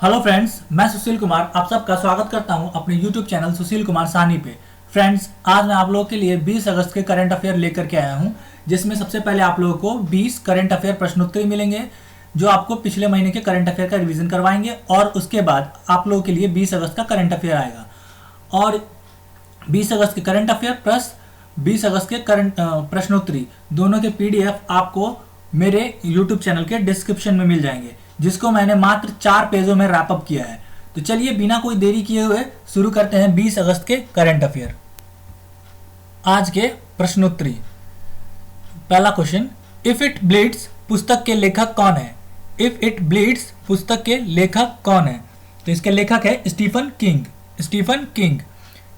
Hello friends, मैं सुशील कुमार आप सबका स्वागत करता हूं अपने YouTube चैनल सुशील कुमार साहनी पे। फ्रेंड्स, आज मैं आप लोगों के लिए 20 अगस्त के करंट अफेयर लेकर के आया हूं, जिसमें सबसे पहले आप लोगों को 20 करंट अफेयर प्रश्नोत्तरी मिलेंगे जो आपको पिछले महीने के करंट अफेयर का रिवीजन करवाएंगे, और उसके बाद आप लोगों के लिए 20 अगस्त का करंट अफेयर आएगा। और 20 अगस्त के करंट अफेयर प्लस 20 अगस्त के करंट प्रश्नोत्तरी दोनों के PDF आपको मेरे YouTube चैनल के डिस्क्रिप्शन में मिल जाएंगे, जिसको मैंने मात्र 4 पेजों में रैप अप किया है। तो चलिए बिना कोई देरी किए हुए शुरू करते हैं 20 अगस्त के करंट अफेयर। आज के प्रश्नोत्तरी। पहला क्वेश्चन, इफ इट ब्लीड्स पुस्तक के लेखक कौन है? इफ इट ब्लीड्स पुस्तक के लेखक कौन है? तो इसके लेखक है स्टीफन किंग। Stephen king.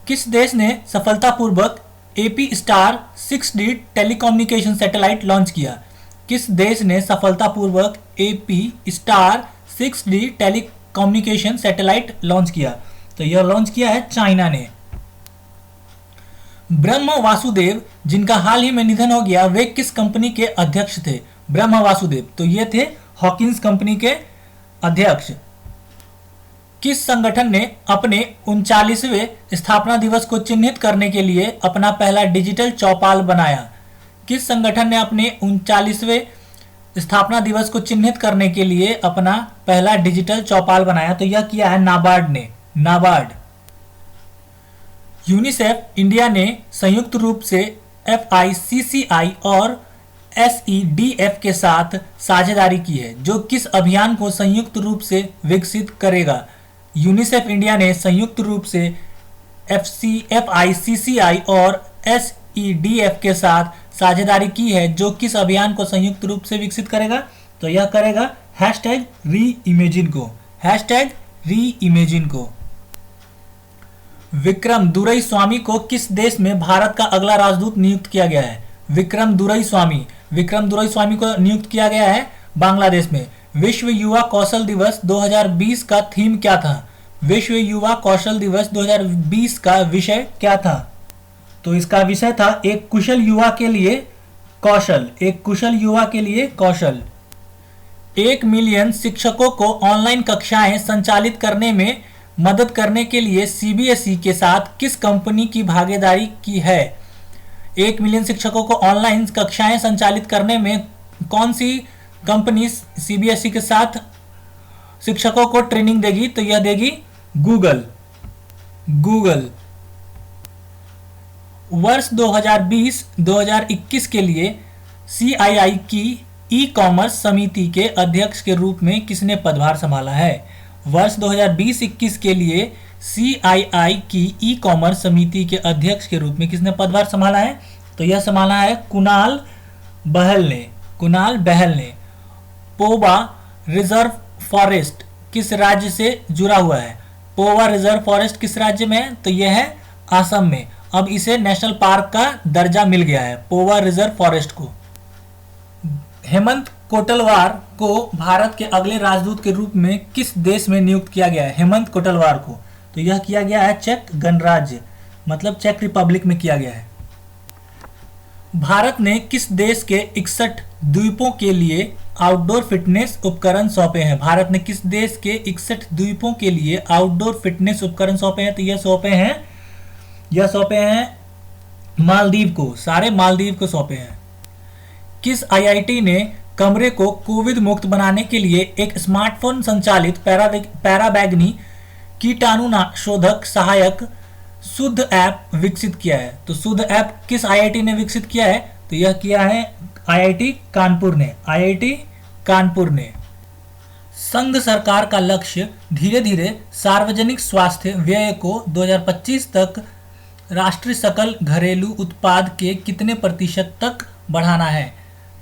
किस देश ने सफलतापूर्वक AP star 6D telecommunication satellite launch किया? किस देश ने सफलतापूर्वक AP star 6D telecommunication satellite launch किया? तो यह लॉन्च किया है चाइना ने। ब्रह्म वासुदेव, जिनका हाल ही में निधन हो गया, वे किस कंपनी के अध्यक्ष थे? ब्रह्म वासुदेव, तो ये थे हॉकिंस कंपनी के अध्यक्ष। किस संगठन ने अपने 39वें स्थापना दिवस को चिन्हित करने के लिए अपना पहला डिजिटल चौपाल बनाया? किस संगठन ने अपने 39वें स्थापना दिवस को चिन्हित करने के लिए अपना पहला डिजिटल चौपाल बनाया? तो यह किया है नाबार्ड ने। नाबार्ड। यूनिसेफ इंडिया ने संयुक्त रूप से FICCI और SEDF के साथ साझेदारी की है, जो किस अभियान को संयुक्त रूप से विकसित करेगा? यूनिसेफ इंडिया ने संयुक्त रूप से FICCI और SEDF के साथ साझेदारी की है, जो किस अभियान को संयुक्त रूप से विकसित करेगा? तो यह करेगा #रीइमेजिन को। #रीइमेजिन को। विक्रम दुरईस्वामी को किस देश में भारत का अगला राजदूत नियुक्त किया गया है? विक्रम दुरईस्वामी। विक्रम दुरईस्वामी को नियुक्त किया गया है बांग्लादेश में। विश्व युवा कौशल दिवस 2020 का थीम क्या था? विश्व युवा कौशल दिवस 2020 का विषय क्या था? तो इसका विषय था एक कुशल युवा के लिए कौशल। एक कुशल युवा के लिए कौशल। 1 मिलियन शिक्षकों को ऑनलाइन कक्षाएं संचालित करने में मदद करने के लिए CBSE के साथ किस कंपनी की भागीदारी की है? 1 मिलियन शिक्षकों को ऑनलाइन कक्षाएं संचालित करने में कौन सी कंपनी CBSE के साथ शिक्षकों को ट्रेनिंग देगी? तो यह देगी गूगल। गूगल। वर्ष 2020-2021 के लिए CII की ई-कॉमर्स समिति के अध्यक्ष के रूप में किसने पदभार संभाला है? वर्ष 2020-21 के लिए CII की ई-कॉमर्स समिति के अध्यक्ष के रूप में किसने पदभार संभाला है? तो यह संभाला है कुणाल बहल ने। कुणाल बहल ने। पोवा रिजर्व फॉरेस्ट किस राज्य से जुड़ा हुआ है? पोवा रिजर्व फॉरेस्ट किस राज्य में है? तो यह है असम में। अब इसे नेशनल पार्क का दर्जा मिल गया है पोवा रिजर्व फॉरेस्ट को। हेमंत कोटलवार को भारत के अगले राजदूत के रूप में किस देश में नियुक्त किया गया है? हेमंत कोटलवार को, तो यह किया गया है चेक गणराज्य, मतलब चेक रिपब्लिक में किया गया है। भारत ने किस देश के 61 द्वीपों के लिए आउटडोर फिटनेस उपकरण सौंपे हैं? भारत ने किस देश के 61 द्वीपों के लिए आउटडोर फिटनेस उपकरण सौंपे हैं? तो यह सौंपे हैं मालदीव को। सारे मालदीव को सौंपे हैं। किस IIT ने कमरे को कोविड मुक्त बनाने के लिए एक स्मार्टफोन संचालित पैराबैग्नी कीटाणुनाशोधक सहायक शुद्ध ऐप विकसित किया है? तो शुद्ध ऐप किस IIT ने विकसित किया है? तो यह किया है IIT कानपुर ने। IIT कानपुर ने। संघ सरकार का लक्ष्य धीरे धीरे सार्वजनिक स्वास्थ्य व्यय को 2025 तक राष्ट्रीय सकल घरेलू उत्पाद के कितने प्रतिशत तक बढ़ाना है?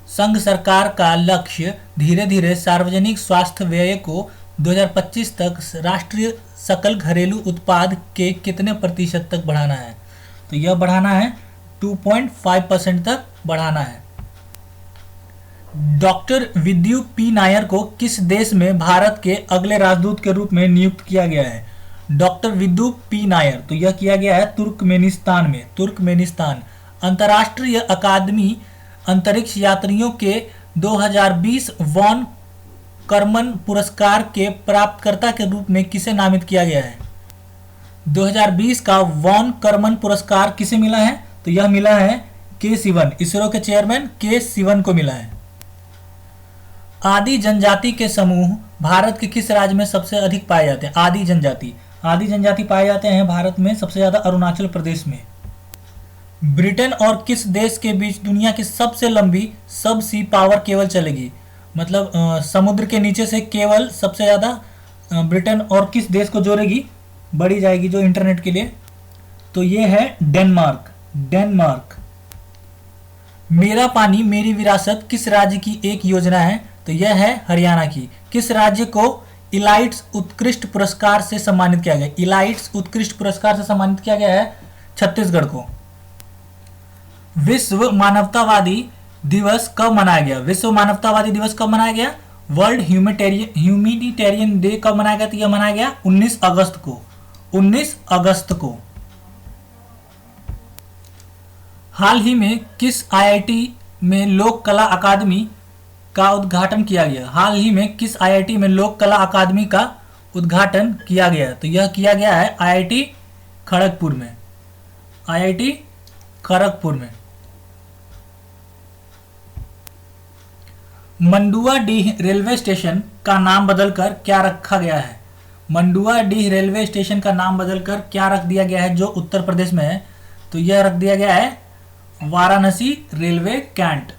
संघ सरकार का लक्ष्य धीरे धीरे सार्वजनिक स्वास्थ्य व्यय को 2025 तक राष्ट्रीय सकल घरेलू उत्पाद के कितने प्रतिशत तक बढ़ाना है? तो यह बढ़ाना है 2.5% तक बढ़ाना है। डॉक्टर विद्यु P नायर को किस देश में भारत के अगले राजदूत के रूप में नियुक्त किया गया है? डॉक्टर विद्यु P नायर, तो यह किया गया है तुर्कमेनिस्तान में। तुर्कमेनिस्तान। अंतर्राष्ट्रीय अकादमी अंतरिक्ष यात्रियों के 2020 वॉन कर्मन पुरस्कार के प्राप्तकर्ता के रूप में किसे नामित किया गया है? 2020 का वॉन कर्मन पुरस्कार किसे मिला है? तो यह मिला है के सिवन, इसरो के चेयरमैन के सिवन को मिला है। आदि जनजाति के समूह भारत के किस राज्य में सबसे अधिक पाए जाते हैं? आदि जनजाति पाए जाते हैं भारत में सबसे ज्यादा अरुणाचल प्रदेश में। ब्रिटेन और किस देश के बीच दुनिया की सबसे लंबी सब सी पावर केबल चलेगी? मतलब समुद्र के नीचे से केबल सबसे ज्यादा ब्रिटेन और किस देश को जोड़ेगी, बढ़ी जाएगी जो इंटरनेट के लिए? तो ये है डेनमार्क। मेरा पानी मेरी विरासत किस राज्य की एक योजना है? तो यह है हरियाणा की। किस राज्य को इलाइट्स उत्कृष्ट पुरस्कार से सम्मानित किया गया? इलाइट्स उत्कृष्ट पुरस्कार से सम्मानित किया गया है छत्तीसगढ़ को। विश्व मानवतावादी दिवस कब मनाया गया? विश्व मानवतावादी दिवस कब मनाया गया? वर्ल्ड ह्यूमैनिटेरियन डे कब मनाया गया? तो यह मनाया गया 19 अगस्त को। हाल ही में किस आईआईटी में लोक कला अकादमी का उद्घाटन किया गया? हाल ही में किस आईआईटी में लोक कला अकादमी का उद्घाटन किया गया? तो यह किया गया है आईआईटी खड़गपुर में। मंडुआडीह रेलवे स्टेशन का नाम बदलकर क्या रखा गया है? मंडुआडीह रेलवे स्टेशन का नाम बदलकर क्या रख दिया गया है जो उत्तर प्रदेश में है? तो यह रख दिया गया है वाराणसी रेलवे कैंट।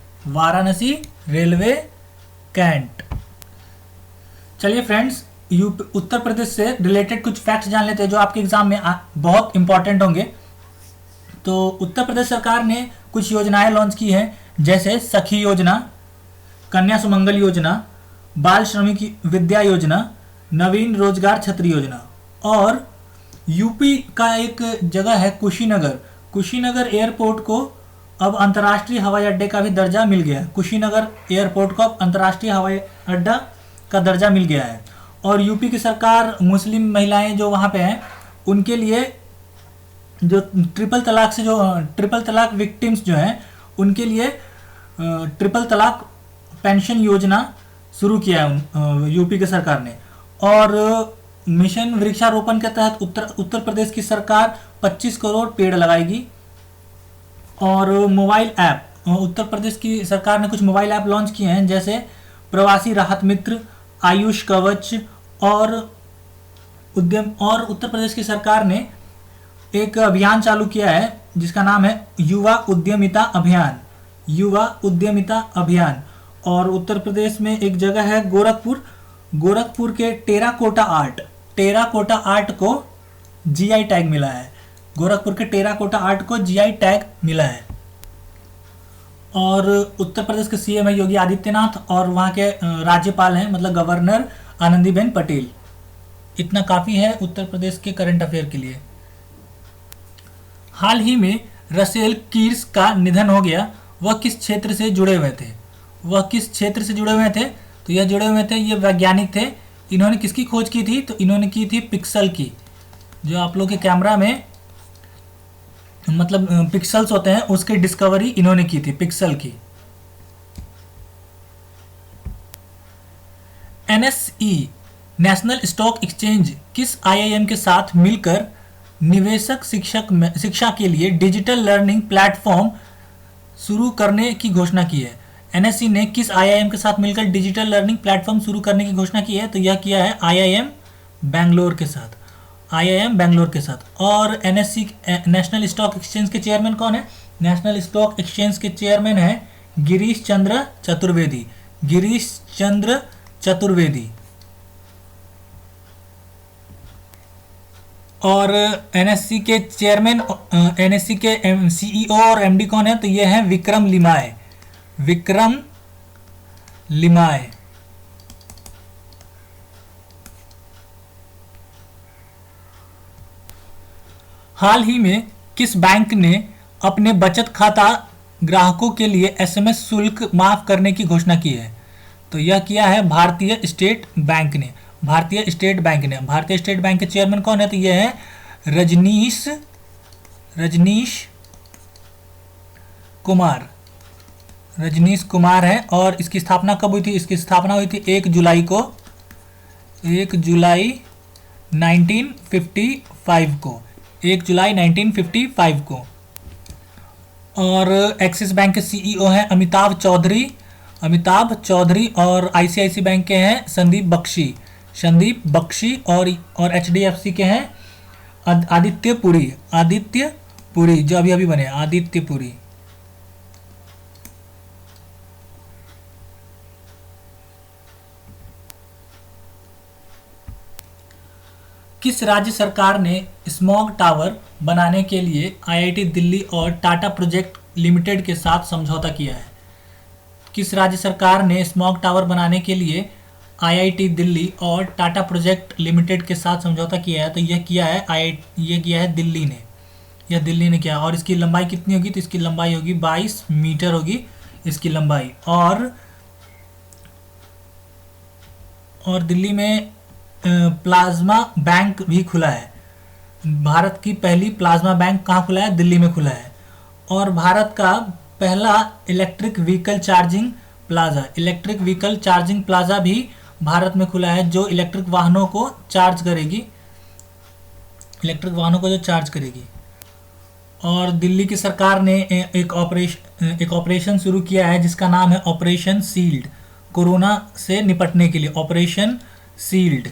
चलिए फ्रेंड्स, उत्तर प्रदेश से रिलेटेड कुछ फैक्ट्स जान लेते हैं जो आपके एग्जाम में बहुत इंपॉर्टेंट होंगे। तो उत्तर प्रदेश सरकार ने कुछ योजनाएं लॉन्च की हैं, जैसे सखी योजना, कन्या सुमंगल योजना, बाल श्रमिक विद्या योजना, नवीन रोजगार छतरी योजना। और यूपी का एक जगह है कुशीनगर एयरपोर्ट को अब अंतर्राष्ट्रीय हवाई अड्डे का भी दर्जा मिल गया है। कुशीनगर एयरपोर्ट को अब अंतर्राष्ट्रीय हवाई अड्डा का दर्जा मिल गया है। और यूपी की सरकार मुस्लिम महिलाएं जो वहाँ पे हैं उनके लिए जो ट्रिपल तलाक विक्टिम्स जो हैं उनके लिए ट्रिपल तलाक पेंशन योजना शुरू किया है यूपी की सरकार ने। और मिशन वृक्षारोपण के तहत उत्तर प्रदेश की सरकार 25 करोड़ पेड़ लगाएगी। और मोबाइल ऐप, उत्तर प्रदेश की सरकार ने कुछ मोबाइल ऐप लॉन्च किए हैं, जैसे प्रवासी राहत मित्र, आयुष कवच और उद्यम। और उत्तर प्रदेश की सरकार ने एक अभियान चालू किया है जिसका नाम है युवा उद्यमिता अभियान। और उत्तर प्रदेश में एक जगह है गोरखपुर के टेराकोटा आर्ट को जीआई टैग मिला है। गोरखपुर के टेराकोटा आर्ट को जीआई टैग मिला है। और उत्तर प्रदेश के सीएम है योगी आदित्यनाथ और वहाँ के राज्यपाल हैं मतलब गवर्नर आनंदीबेन पटेल। इतना काफ़ी है उत्तर प्रदेश के करंट अफेयर के लिए। हाल ही में रसेल कीर्स का निधन हो गया। वह किस क्षेत्र से जुड़े हुए थे? तो यह जुड़े हुए थे, ये वैज्ञानिक थे। इन्होंने किसकी खोज की थी? तो इन्होंने की थी पिक्सल की। जो आप लोग के कैमरा में मतलब पिक्सल्स होते हैं उसकी डिस्कवरी इन्होंने की थी, पिक्सल की। एनएसई नेशनल स्टॉक एक्सचेंज किस आईआईएम के साथ मिलकर निवेशक शिक्षा के लिए डिजिटल लर्निंग प्लेटफॉर्म शुरू करने की घोषणा की है? एनएसई ने किस आईआईएम के साथ मिलकर डिजिटल लर्निंग प्लेटफॉर्म शुरू करने की घोषणा की है? तो यह किया है आईआईएम बेंगलोर के साथ। और एनएसई नेशनल स्टॉक एक्सचेंज के चेयरमैन कौन है? नेशनल स्टॉक एक्सचेंज के चेयरमैन है गिरीश चंद्र चतुर्वेदी। और एनएससी के चेयरमैन, एनएससी के सीईओ और एमडी कौन है? तो ये है विक्रम लिमाय। हाल ही में किस बैंक ने अपने बचत खाता ग्राहकों के लिए एसएमएस शुल्क माफ करने की घोषणा की है? तो यह किया है भारतीय स्टेट बैंक ने। भारतीय स्टेट बैंक के चेयरमैन कौन है? तो यह है रजनीश रजनीश कुमार है। और इसकी स्थापना कब हुई थी? इसकी स्थापना हुई थी 1 जुलाई को, 1 जुलाई 1955 को, 1 जुलाई 1955 को। और एक्सिस बैंक के सीईओ हैं अमिताभ चौधरी, अमिताभ चौधरी। और आईसीआईसी बैंक के हैं संदीप बख्शी, संदीप बख्शी। और एचडीएफसी के हैं आदित्य पुरी, आदित्य पुरी, जो अभी अभी बने, आदित्य पुरी। किस राज्य सरकार ने स्मॉग टावर बनाने के लिए आईआईटी दिल्ली और टाटा प्रोजेक्ट लिमिटेड के साथ समझौता किया है? किस राज्य सरकार ने स्मॉग टावर बनाने के लिए आईआईटी दिल्ली और टाटा प्रोजेक्ट लिमिटेड के साथ समझौता किया है? तो यह किया है दिल्ली ने, यह दिल्ली ने किया। और इसकी लंबाई कितनी होगी? तो इसकी लंबाई होगी 22 मीटर होगी इसकी लंबाई। और दिल्ली में प्लाज्मा बैंक भी खुला है। भारत की पहली प्लाज्मा बैंक कहाँ खुला है? दिल्ली में खुला है। और भारत का पहला इलेक्ट्रिक व्हीकल चार्जिंग प्लाजा भी भारत में खुला है, जो इलेक्ट्रिक वाहनों को चार्ज करेगी। और दिल्ली की सरकार ने एक ऑपरेशन शुरू किया है जिसका नाम है ऑपरेशन शील्ड, कोरोना से निपटने के लिए ऑपरेशन शील्ड।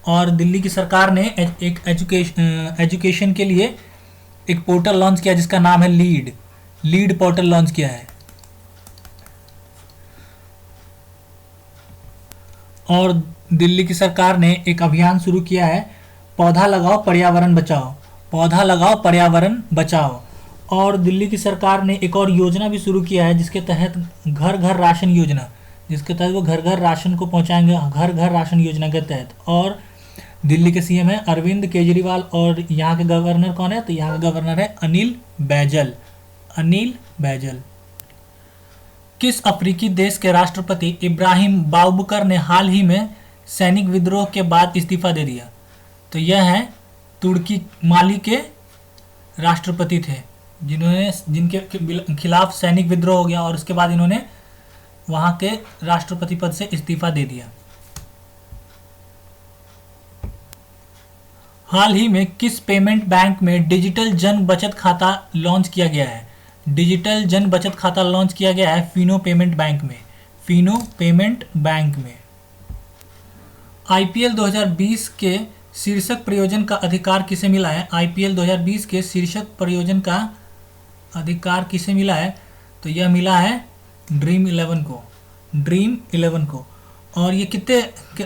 और दिल्ली की सरकार ने एक एजुकेशन के लिए एक पोर्टल लॉन्च किया जिसका नाम है लीड पोर्टल लॉन्च किया है। और दिल्ली की सरकार ने एक अभियान शुरू किया है, पौधा लगाओ पर्यावरण बचाओ, पौधा लगाओ पर्यावरण बचाओ। और दिल्ली की सरकार ने एक और योजना भी शुरू किया है जिसके तहत घर घर राशन योजना, जिसके तहत वो घर घर राशन को पहुंचाएंगे, घर घर राशन योजना के तहत। और दिल्ली के सीएम है अरविंद केजरीवाल। और यहाँ के गवर्नर कौन है? तो यहाँ के गवर्नर है अनिल बैजल। किस अफ्रीकी देश के राष्ट्रपति इब्राहिम बाउबकर ने हाल ही में सैनिक विद्रोह के बाद इस्तीफा दे दिया? तो यह है तुर्की, माली के राष्ट्रपति थे जिनके खिलाफ सैनिक विद्रोह हो गया और उसके बाद इन्होंने वहाँ के राष्ट्रपति पद से इस्तीफा दे दिया। हाल ही में किस पेमेंट बैंक में डिजिटल जन बचत खाता लॉन्च किया गया है? डिजिटल जन बचत खाता लॉन्च किया गया है फिनो पेमेंट बैंक में। आईपीएल 2020 के शीर्षक प्रयोजन का अधिकार किसे मिला है? आईपीएल 2020 के शीर्षक प्रयोजन का अधिकार किसे मिला है? तो यह मिला है ड्रीम 11 को। और ये कितने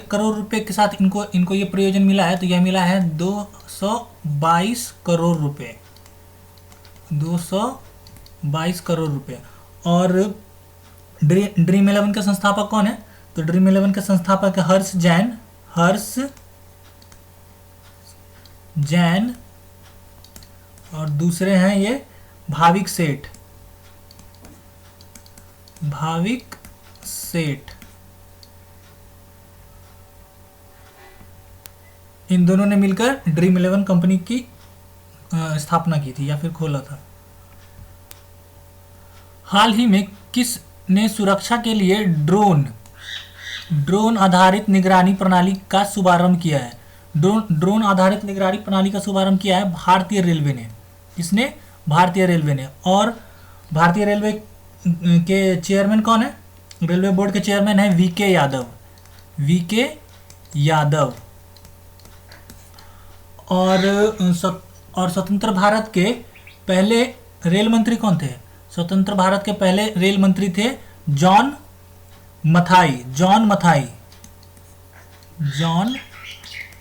करोड़ रुपए के साथ इनको ये प्रयोजन मिला है? तो यह मिला है 222 करोड़ रुपए, 222 करोड़ रुपए। और ड्रीम 11 का संस्थापक कौन है? तो ड्रीम 11 का संस्थापक है हर्ष जैन। और दूसरे हैं ये भाविक सेठ। इन दोनों ने मिलकर ड्रीम 11 कंपनी की स्थापना की थी या फिर खोला था। हाल ही में किस ने सुरक्षा के लिए ड्रोन आधारित निगरानी प्रणाली का शुभारंभ किया है? ड्रोन आधारित निगरानी प्रणाली का शुभारंभ किया है भारतीय रेलवे ने। किसने? भारतीय रेलवे ने। और भारतीय रेलवे के चेयरमैन कौन है? रेलवे बोर्ड के चेयरमैन है वीके यादव। और स्वतंत्र भारत के पहले रेल मंत्री कौन थे? स्वतंत्र भारत के पहले रेल मंत्री थे जॉन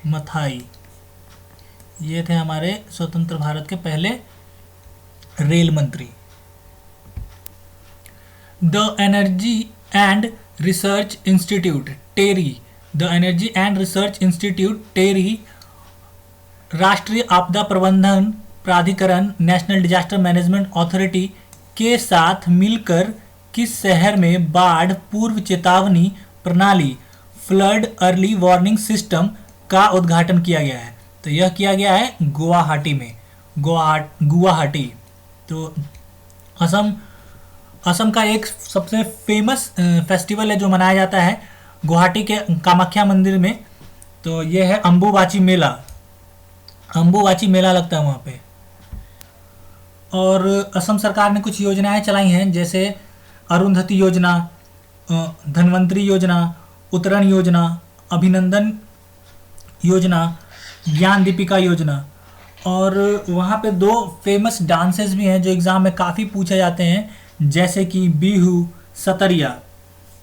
मथाई। ये थे हमारे स्वतंत्र भारत के पहले रेल मंत्री। The energy and research institute TERI, राष्ट्रीय आपदा प्रबंधन प्राधिकरण, नेशनल डिजास्टर मैनेजमेंट अथॉरिटी के साथ मिलकर किस शहर में बाढ़ पूर्व चेतावनी प्रणाली फ्लड अर्ली वार्निंग सिस्टम का उद्घाटन किया गया है? तो यह किया गया है गुवाहाटी में। गुवाहाटी। तो असम असम का एक सबसे फेमस फेस्टिवल है जो मनाया जाता है गुवाहाटी के कामाख्या मंदिर में, तो ये है अम्बुबाची मेला। अम्बुबाची मेला लगता है वहाँ पे। और असम सरकार ने कुछ योजनाएं चलाई हैं, जैसे अरुंधति योजना, धन्वंतरी योजना, उत्तरण योजना, अभिनंदन योजना, ज्ञान दीपिका योजना। और वहाँ पे दो फेमस डांसेस भी हैं जो एग्ज़ाम में काफ़ी पूछे जाते हैं, जैसे कि बिहू, सतरिया।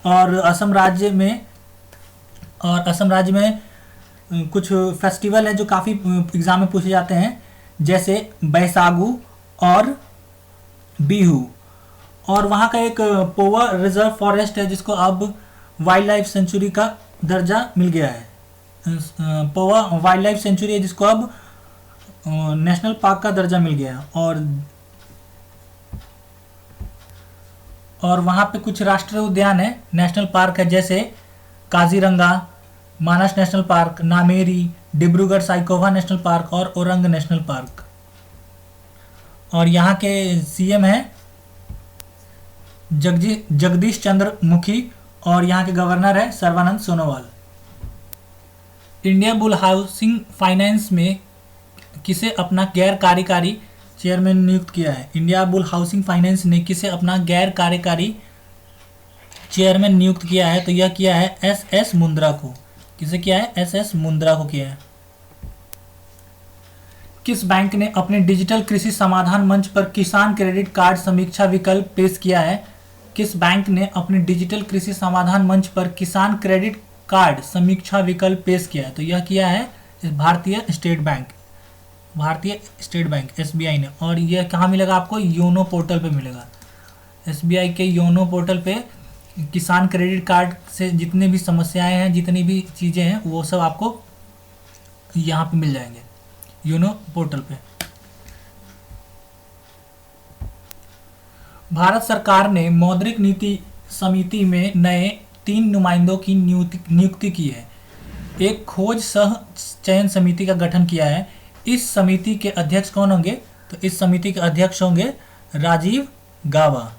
और असम राज्य में कुछ फेस्टिवल है जो काफ़ी एग्ज़ाम में पूछे जाते हैं, जैसे बैसागु और बिहू। और वहाँ का एक पोवा रिजर्व फॉरेस्ट है जिसको अब वाइल्ड लाइफ सेंचुरी का दर्जा मिल गया है। पोवा वाइल्ड लाइफ सेंचुरी है जिसको अब नेशनल पार्क का दर्जा मिल गया है। और वहाँ पे कुछ राष्ट्रीय उद्यान है, नेशनल पार्क है, जैसे Kaziranga, Manas national park, Nameri, Dibrugarh Saikhowa national park और ओरंग नेशनल पार्क। और यहाँ के सीएम हैं जगदीश चंद्र मुखी और यहाँ के गवर्नर है Sarbananda Sonowal. India bull housing finance में किसे अपना गैर कार्यकारी चेयरमैन नियुक्त किया है? इंडिया बुल हाउसिंग फाइनेंस ने किसे अपना गैर कार्यकारी चेयरमैन नियुक्त किया है? तो यह किया है एस मुंद्रा को। किसे किया है? एस मुंद्रा को किया है। किस बैंक ने अपने डिजिटल कृषि समाधान मंच पर किसान क्रेडिट कार्ड समीक्षा विकल्प पेश किया है? किस बैंक ने अपने डिजिटल कृषि समाधान मंच पर किसान क्रेडिट कार्ड समीक्षा विकल्प पेश किया है? तो यह किया है भारतीय स्टेट बैंक एसबीआई ने। और यह कहाँ मिलेगा आपको? योनो पोर्टल पे मिलेगा। एसबीआई के योनो पोर्टल पे किसान क्रेडिट कार्ड से जितने भी समस्याएं हैं, जितनी भी चीज़ें हैं, वो सब आपको यहाँ पे मिल जाएंगे योनो पोर्टल पे। भारत सरकार ने मौद्रिक नीति समिति में नए 3 नुमाइंदों की नियुक्ति की है। एक खोज सह चयन समिति का गठन किया है। इस समिति के अध्यक्ष कौन होंगे? तो इस समिति के अध्यक्ष होंगे राजीव गाबा।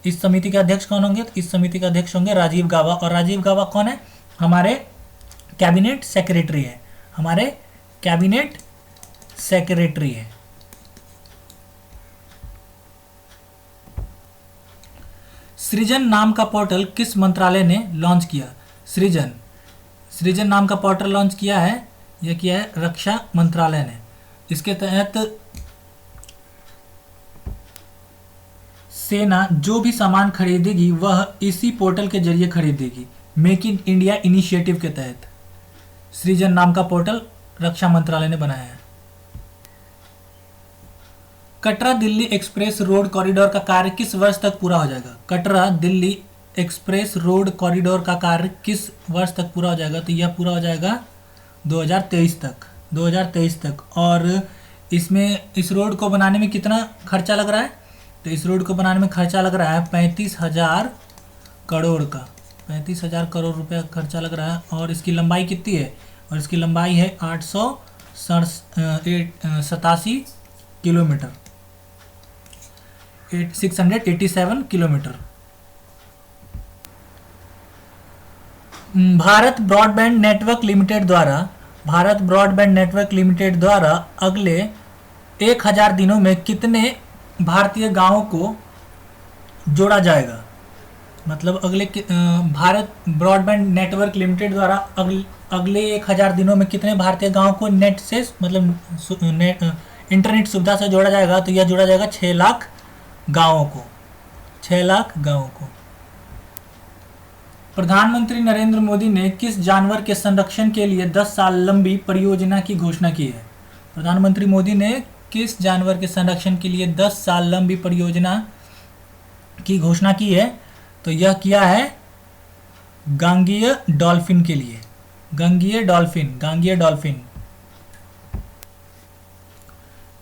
इस समिति के अध्यक्ष कौन होंगे? तो इस समिति के अध्यक्ष होंगे राजीव गाबा। और राजीव गाबा कौन है? हमारे कैबिनेट सेक्रेटरी है। हमारे कैबिनेट सेक्रेटरी है। सृजन नाम का पोर्टल किस मंत्रालय ने लॉन्च किया? सृजन नाम का पोर्टल लॉन्च किया है, यह किया है रक्षा मंत्रालय ने। इसके तहत सेना जो भी सामान खरीदेगी वह इसी पोर्टल के जरिए खरीदेगी। मेक इन इंडिया इनिशिएटिव के तहत सृजन नाम का पोर्टल रक्षा मंत्रालय ने बनाया है। Katra Delhi express road corridor का कार्य किस वर्ष तक पूरा हो जाएगा? Katra Delhi express road corridor का कार्य किस वर्ष तक पूरा हो जाएगा? तो यह पूरा हो जाएगा 2023 तक। और इसमें इस रोड को बनाने में कितना खर्चा लग रहा है? तो इस रोड को बनाने में खर्चा लग रहा है 35,000 करोड़ का। 35,000 करोड़ रुपया खर्चा लग रहा है। और इसकी लंबाई कितनी है? और इसकी लंबाई है 887 kilometre, 687 kilometre. Bharat broadband network limited द्वारा अगले 1000 दिनों में कितने भारतीय गांवों को जोड़ा जाएगा? मतलब भारत ब्रॉडबैंड नेटवर्क लिमिटेड द्वारा अगले 1000 दिनों में कितने भारतीय गांवों को नेट से इंटरनेट सुविधा से जोड़ा जाएगा? तो यह जोड़ा जाएगा 6 लाख गांवों को। 6 लाख गांवों को। प्रधानमंत्री नरेंद्र मोदी ने किस जानवर के संरक्षण के लिए 10 साल लंबी परियोजना की घोषणा की है? प्रधानमंत्री मोदी ने किस जानवर के संरक्षण के लिए 10 साल लंबी परियोजना की घोषणा की है? तो यह किया है गांगेय डॉल्फिन के लिए। गांगेय डॉल्फिन।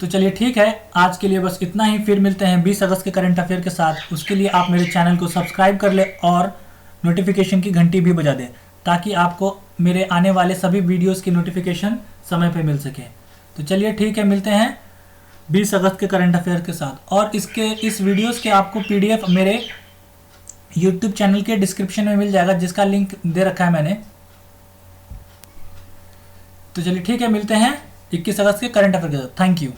तो चलिए ठीक है, आज के लिए बस इतना ही। फिर मिलते हैं 20 अगस्त के करंट अफेयर के साथ। उसके लिए आप मेरे चैनल को सब्सक्राइब कर ले और नोटिफिकेशन की घंटी भी बजा दें, ताकि आपको मेरे आने वाले सभी वीडियोस की नोटिफिकेशन समय पे मिल सके। तो चलिए ठीक है, मिलते हैं 20 अगस्त के करंट अफेयर के साथ। और इस वीडियोस के आपको पीडीएफ मेरे यूट्यूब चैनल के डिस्क्रिप्शन में मिल जाएगा, जिसका लिंक दे रखा है मैंने। तो चलिए ठीक है, मिलते हैं 21 अगस्त के करंट अफेयर के साथ। Thank you.